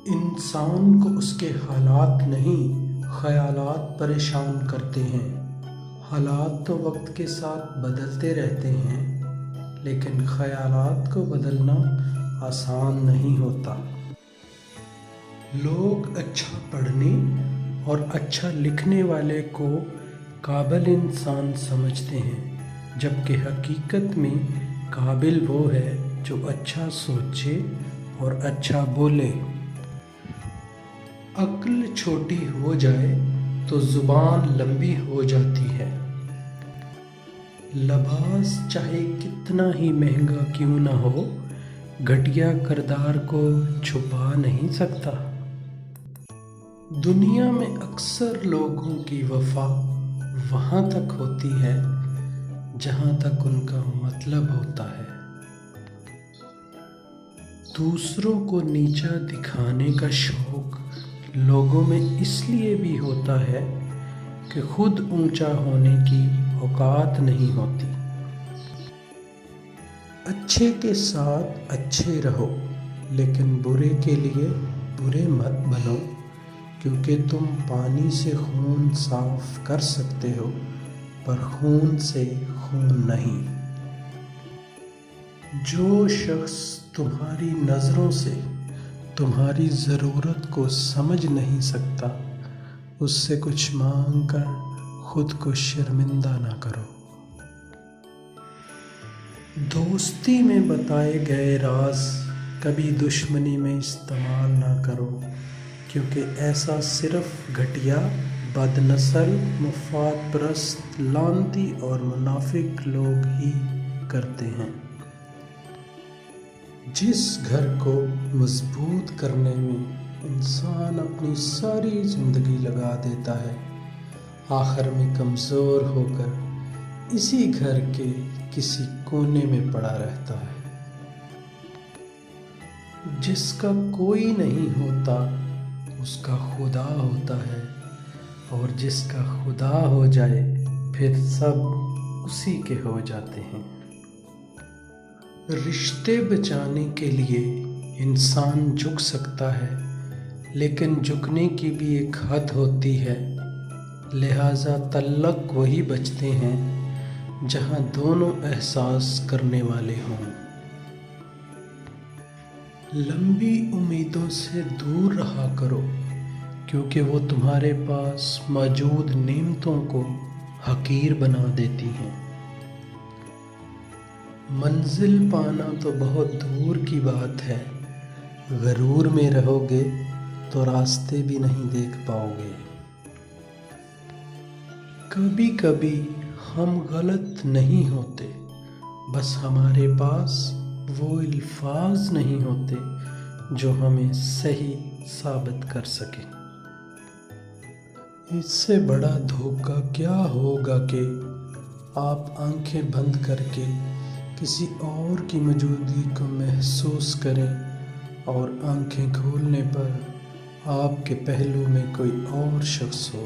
انسان کو اس کے حالات نہیں خیالات پریشان کرتے ہیں۔ حالات تو وقت کے ساتھ بدلتے رہتے ہیں، لیکن خیالات کو بدلنا آسان نہیں ہوتا۔ لوگ اچھا پڑھنے اور اچھا لکھنے والے کو قابل انسان سمجھتے ہیں، جبکہ حقیقت میں قابل وہ ہے جو اچھا سوچے اور اچھا بولے۔ عقل چھوٹی ہو جائے تو زبان لمبی ہو جاتی ہے۔ لباس چاہے کتنا ہی مہنگا کیوں نہ ہو، گھٹیا کردار کو چھپا نہیں سکتا۔ دنیا میں اکثر لوگوں کی وفا وہاں تک ہوتی ہے جہاں تک ان کا مطلب ہوتا ہے۔ دوسروں کو نیچا دکھانے کا شوق لوگوں میں اس لیے بھی ہوتا ہے کہ خود اونچا ہونے کی اوقات نہیں ہوتی۔ اچھے کے ساتھ اچھے رہو، لیکن برے کے لیے برے مت بنو، کیونکہ تم پانی سے خون صاف کر سکتے ہو پر خون سے خون نہیں۔ جو شخص تمہاری نظروں سے تمہاری ضرورت کو سمجھ نہیں سکتا، اس سے کچھ مانگ کر خود کو شرمندہ نہ کرو۔ دوستی میں بتائے گئے راز کبھی دشمنی میں استعمال نہ کرو، کیونکہ ایسا صرف گھٹیا، بد نسل، مفاد پرست، لعنتی اور منافق لوگ ہی کرتے ہیں۔ جس گھر کو مضبوط کرنے میں انسان اپنی ساری زندگی لگا دیتا ہے، آخر میں کمزور ہو کر اسی گھر کے کسی کونے میں پڑا رہتا ہے۔ جس کا کوئی نہیں ہوتا اس کا خدا ہوتا ہے، اور جس کا خدا ہو جائے پھر سب اسی کے ہو جاتے ہیں۔ رشتے بچانے کے لیے انسان جھک سکتا ہے، لیکن جھکنے کی بھی ایک حد ہوتی ہے، لہذا تعلق وہی بچتے ہیں جہاں دونوں احساس کرنے والے ہوں۔ لمبی امیدوں سے دور رہا کرو، کیونکہ وہ تمہارے پاس موجود نعمتوں کو حقیر بنا دیتی ہیں۔ منزل پانا تو بہت دور کی بات ہے، غرور میں رہو گے تو راستے بھی نہیں دیکھ پاؤ گے۔ کبھی کبھی ہم غلط نہیں ہوتے، بس ہمارے پاس وہ الفاظ نہیں ہوتے جو ہمیں صحیح ثابت کر سکیں۔ اس سے بڑا دھوکہ کیا ہوگا کہ آپ آنکھیں بند کر کے کسی اور کی موجودگی کو محسوس کریں، اور آنکھیں کھولنے پر آپ کے پہلو میں کوئی اور شخص ہو۔